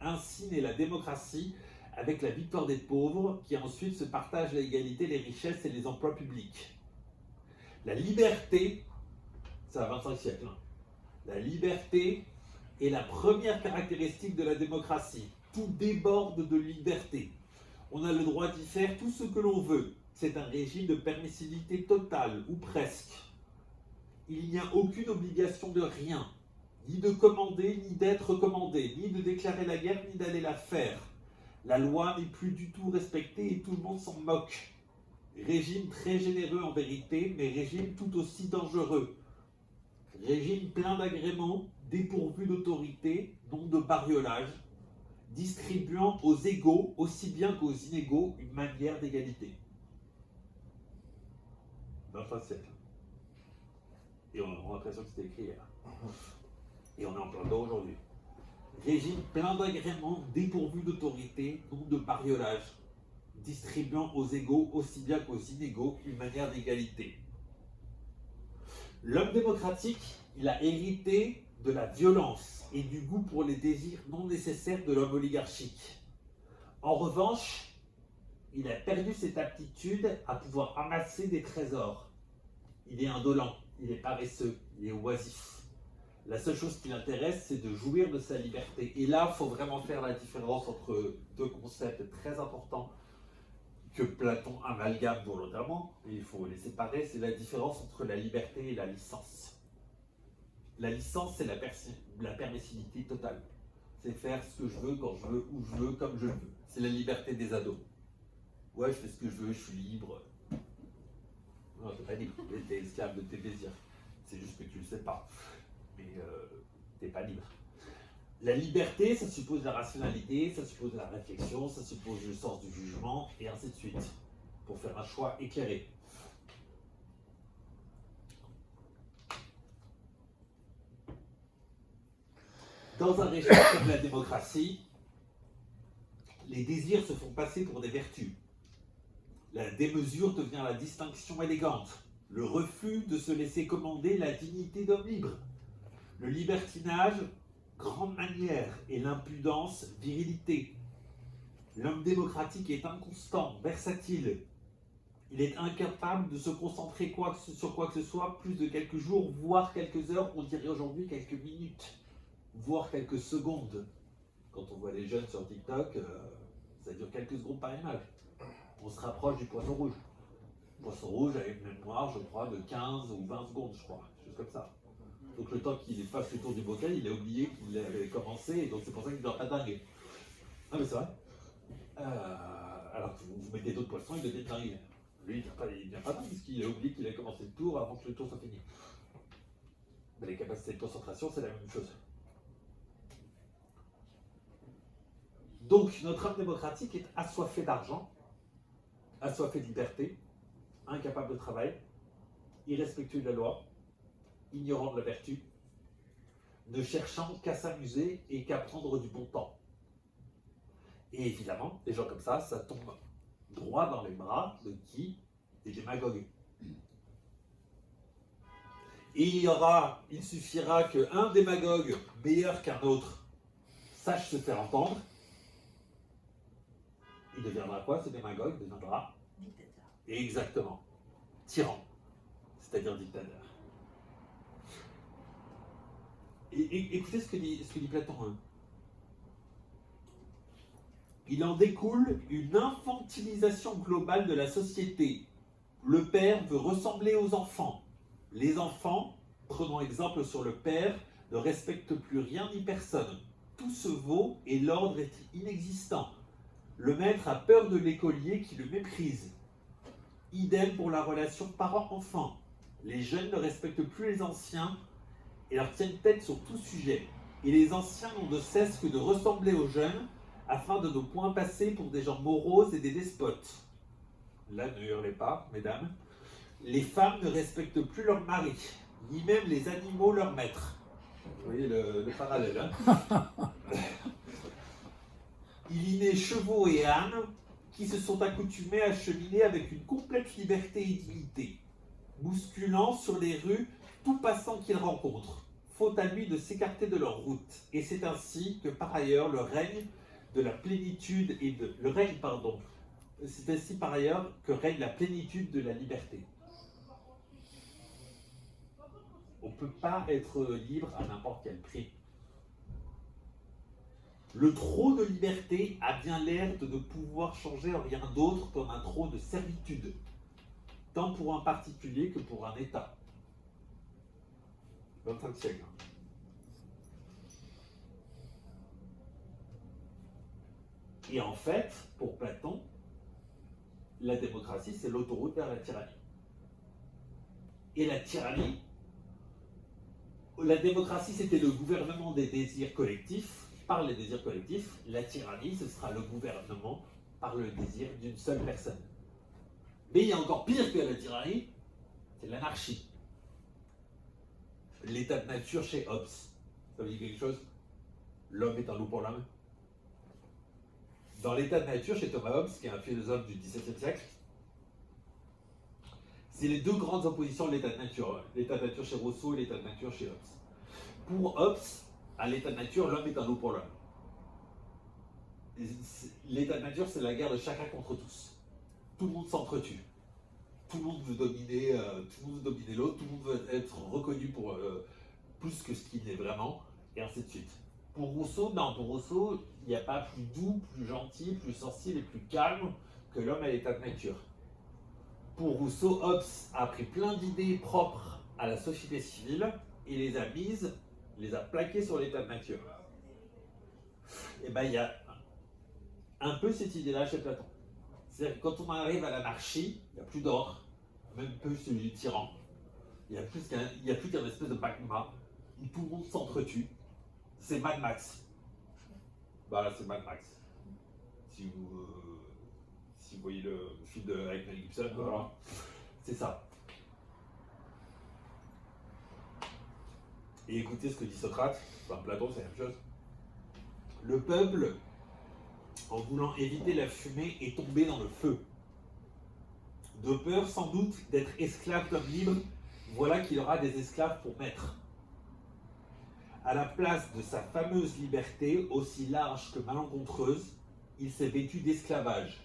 Ainsi naît la démocratie, avec la victoire des pauvres, qui ensuite se partagent à égalité les richesses et les emplois publics. La liberté, c'est à 25 siècles, hein. La liberté est la première caractéristique de la démocratie. Tout déborde de liberté. On a le droit d'y faire tout ce que l'on veut. C'est un régime de permissivité totale, ou presque. Il n'y a aucune obligation de rien, ni de commander, ni d'être commandé, ni de déclarer la guerre, ni d'aller la faire. La loi n'est plus du tout respectée et tout le monde s'en moque. Régime très généreux en vérité, mais régime tout aussi dangereux. Régime plein d'agréments, dépourvu d'autorité, non de bariolage, distribuant aux égaux aussi bien qu'aux inégaux une manière d'égalité. 20e siècle. Et on a l'impression que c'était écrit hier. Et on est en plein dedans aujourd'hui. Régime plein d'agréments, dépourvu d'autorité, non de bariolage, distribuant aux égaux aussi bien qu'aux inégaux une manière d'égalité. L'homme démocratique, il a hérité de la violence et du goût pour les désirs non nécessaires de l'homme oligarchique. En revanche, il a perdu cette aptitude à pouvoir amasser des trésors. Il est indolent, il est paresseux, il est oisif. La seule chose qui l'intéresse, c'est de jouir de sa liberté. Et là, il faut vraiment faire la différence entre deux concepts très importants que Platon amalgame volontairement, et il faut les séparer, c'est la différence entre la liberté et la licence. La licence, c'est la permissivité totale. C'est faire ce que je veux, quand je veux, où je veux, comme je le veux. C'est la liberté des ados. Ouais, je fais ce que je veux, je suis libre. Non, t'es pas libre, t'es esclave de tes désirs. C'est juste que tu le sais pas. Mais t'es pas libre. La liberté, ça suppose la rationalité, ça suppose la réflexion, ça suppose le sens du jugement, et ainsi de suite, pour faire un choix éclairé. Dans un régime comme la démocratie, les désirs se font passer pour des vertus. La démesure devient la distinction élégante. Le refus de se laisser commander la dignité d'homme libre. Le libertinage, grande manière, et l'impudence, virilité. L'homme démocratique est inconstant, versatile. Il est incapable de se concentrer sur quoi que ce soit plus de quelques jours, voire quelques heures, on dirait aujourd'hui quelques minutes, voire quelques secondes. Quand on voit les jeunes sur TikTok, ça dure quelques secondes par image. On se rapproche du poisson rouge. Le poisson rouge a une mémoire, je crois, de 15 ou 20 secondes, je crois, quelque chose comme ça. Donc le temps qu'il fasse le tour du bocal, il a oublié qu'il avait commencé, et donc c'est pour ça qu'il doit pas dinguer. Ah mais c'est vrai. Alors que vous mettez d'autres poissons, il devient dingue. Lui, il vient pas dingue, parce qu'il a oublié qu'il a commencé le tour avant que le tour soit fini. Mais les capacités de concentration, c'est la même chose. Donc notre homme démocratique est assoiffé d'argent, assoiffé de liberté, incapable de travail, irrespectueux de la loi, ignorant de la vertu, ne cherchant qu'à s'amuser et qu'à prendre du bon temps. Et évidemment, des gens comme ça tombe droit dans les bras de qui? Des démagogues. Et il suffira qu'un démagogue meilleur qu'un autre sache se faire entendre. Il deviendra quoi, ce démagogue? Il deviendra Dictateur. exactement tyran, c'est-à-dire dictateur. Et écoutez ce que dit Platon. Hein. Il en découle une infantilisation globale de la société. Le père veut ressembler aux enfants. Les enfants, prenant exemple sur le père, ne respectent plus rien ni personne. Tout se vaut et l'ordre est inexistant. Le maître a peur de l'écolier qui le méprise. Idem pour la relation parent-enfant. Les jeunes ne respectent plus les anciens et leur tiennent tête sur tout sujet. Et les anciens n'ont de cesse que de ressembler aux jeunes afin de ne point passer pour des gens moroses et des despotes. Là, ne hurlez pas, mesdames. Les femmes ne respectent plus leur mari, ni même les animaux leur maître. Vous voyez le parallèle, hein. Il y naît chevaux et ânes qui se sont accoutumés à cheminer avec une complète liberté et dignité, bousculant sur les rues tout passant qu'ils rencontrent, faute à lui de s'écarter de leur route. Et c'est ainsi que par ailleurs le règne de la plénitude et de le règne, pardon, c'est ainsi par ailleurs que règne la plénitude de la liberté. On ne peut pas être libre à n'importe quel prix. Le trop de liberté a bien l'air de ne pouvoir changer en rien d'autre qu'en un trop de servitude, tant pour un particulier que pour un État. 25e siècle. Et en fait, pour Platon, la démocratie, c'est l'autoroute vers la tyrannie. Et la tyrannie, la démocratie, c'était le gouvernement des désirs collectifs, par les désirs collectifs. La tyrannie, ce sera le gouvernement par le désir d'une seule personne. Mais il y a encore pire que la tyrannie, c'est l'anarchie. L'état de nature chez Hobbes. Ça veut dire quelque chose? L'homme est un loup pour l'homme. Dans l'état de nature chez Thomas Hobbes, qui est un philosophe du XVIIe siècle, c'est les deux grandes oppositions de l'état de nature. L'état de nature chez Rousseau et l'état de nature chez Hobbes. Pour Hobbes, à l'état de nature, l'homme est un loup pour l'homme. L'état de nature, c'est la guerre de chacun contre tous. Tout le monde s'entretue. Tout le monde veut dominer, l'autre, tout le monde veut être reconnu pour plus que ce qu'il est vraiment, et ainsi de suite. Pour Rousseau, non, pour Rousseau, il n'y a pas plus doux, plus gentil, plus sensible et plus calme que l'homme à l'état de nature. Pour Rousseau, Hobbes a pris plein d'idées propres à la société civile et les a plaquées sur l'état de nature. Et bien, il y a un peu cette idée-là chez Platon. C'est-à-dire que quand on arrive à l'anarchie, il n'y a plus d'ordre, même peu celui du tyran. Il n'y a plus qu'un espèce de magma où tout le monde s'entretue. C'est Mad Max. Bah, c'est Mad Max. Si vous voyez le film avec Mel Gibson, voilà. C'est ça. Et écoutez ce que dit Socrate, enfin Platon, c'est la même chose. Le peuple, en voulant éviter la fumée, est tombé dans le feu. De peur sans doute d'être esclave d'homme libre, voilà qu'il aura des esclaves pour maître. À la place de sa fameuse liberté, aussi large que malencontreuse, il s'est vêtu d'esclavage.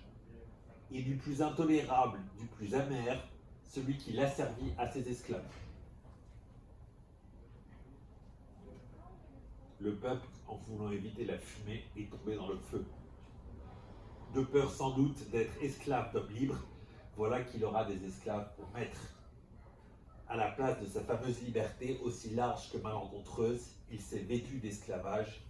Et du plus intolérable, du plus amer, celui qui l'asservit à ses esclaves. Le peuple, en voulant éviter la fumée, est tombé dans le feu. De peur sans doute d'être esclave d'homme libre, voilà qu'il aura des esclaves pour maître. À la place de sa fameuse liberté, aussi large que malencontreuse, il s'est vêtu d'esclavage,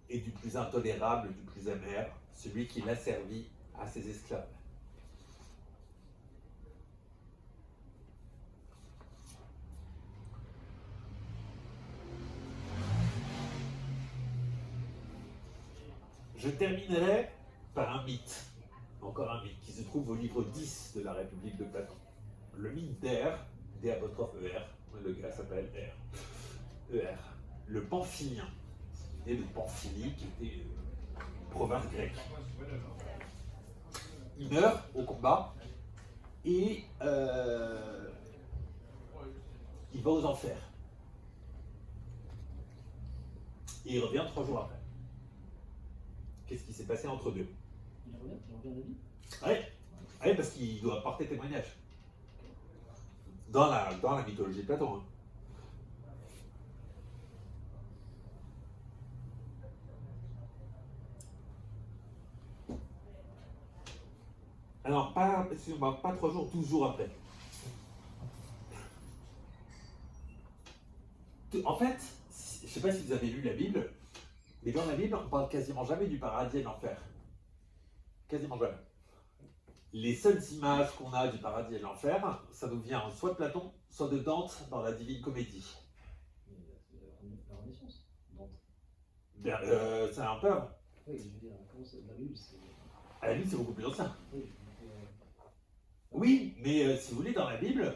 et du plus intolérable, du plus amer, celui qui l'asservit à ses esclaves. Je terminerai par un mythe, encore un mythe, qui se trouve au livre 10 de la République de Platon. Le mythe d'Er, D''Er, le gars s'appelle Er, le Pamphilien, né de Pamphylie, qui était une province grecque. Il meurt au combat et il va aux enfers. Et il revient 3 jours après. Qu'est-ce qui s'est passé entre deux? Il revient de la vie. Oui, parce qu'il doit porter témoignage. Dans la mythologie de Platon. Hein. Alors, pas 3 jours, 12 jours après. En fait, je ne sais pas si vous avez lu la Bible, mais dans la Bible, on ne parle quasiment jamais du paradis et de l'enfer. Quasiment jamais. les seules images qu'on a du paradis et de l'enfer, ça nous vient soit de Platon, soit de Dante dans la Divine Comédie. La Renaissance, Dante. C'est un peu avant. Oui, je veux dire, comment c'est la Bible, c'est. À la Bible, c'est beaucoup plus ancien. Oui, Oui, mais si vous voulez, dans la Bible,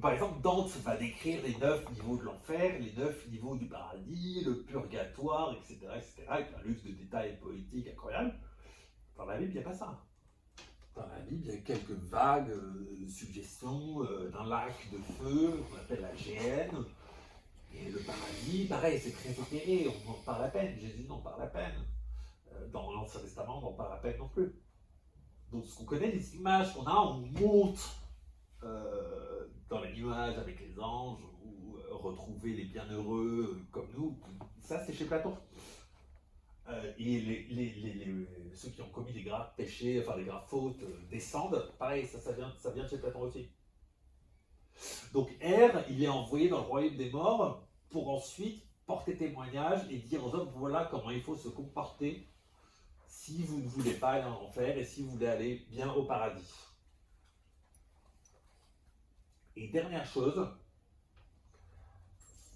par exemple, Dante va décrire les 9 niveaux de l'enfer, les 9 niveaux du paradis, le purgatoire, etc., avec un luxe de détails poétiques incroyable. Dans la Bible, il n'y a pas ça. Dans la Bible, il y a quelques vagues suggestions d'un lac de feu qu'on appelle la Géhenne. Et le paradis, pareil, c'est très éthéré, on n'en parle à peine, Jésus n'en parle à peine. Dans l'Ancien Testament, on n'en parle à peine non plus. Donc ce qu'on connaît, les images qu'on a, on monte dans les nuages avec les anges, ou retrouver les bienheureux comme nous, ça c'est chez Platon. Et ceux qui ont commis des graves péchés, enfin des graves fautes, descendent, pareil, ça vient de chez Platon aussi. Donc R, il est envoyé dans le royaume des morts pour ensuite porter témoignage et dire aux hommes, voilà comment il faut se comporter si vous ne voulez pas aller en enfer et si vous voulez aller bien au paradis. Et dernière chose,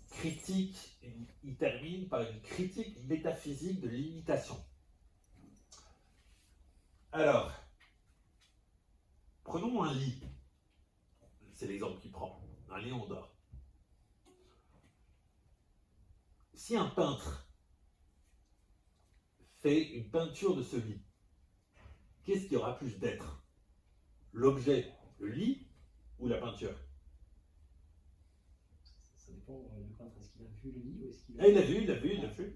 critique, il termine par une critique métaphysique de l'imitation. Alors, prenons un lit. C'est l'exemple qu'il prend. Un lit, on dort. Si un peintre fait une peinture de ce lit, qu'est-ce qui aura plus d'être? L'objet, le lit ou la peinture? Ça dépend du peintre. Est-ce qu'il a vu le lit ou est-ce qu'il a. Ah, il l'a vu.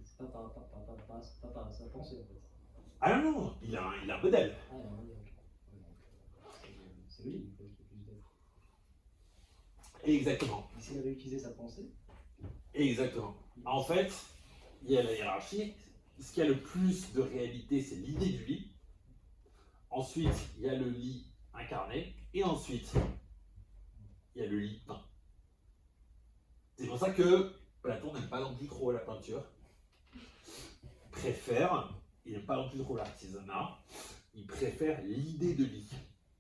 C'est pas par sa pensée en fait. Ah non, il a un modèle. Ah, il a un modèle, ok. C'est le lit, il faut qu'il y ait plus d'être. Exactement. Et s'il avait utilisé sa pensée. Exactement. En fait, il y a la hiérarchie. Ce qui a le plus de réalité, c'est l'idée du lit. Ensuite, il y a le lit incarné. Et ensuite, il y a le lit peint. C'est pour ça que Platon n'aime pas non plus trop la peinture. Il n'aime pas non plus trop l'artisanat. Il préfère l'idée de lit.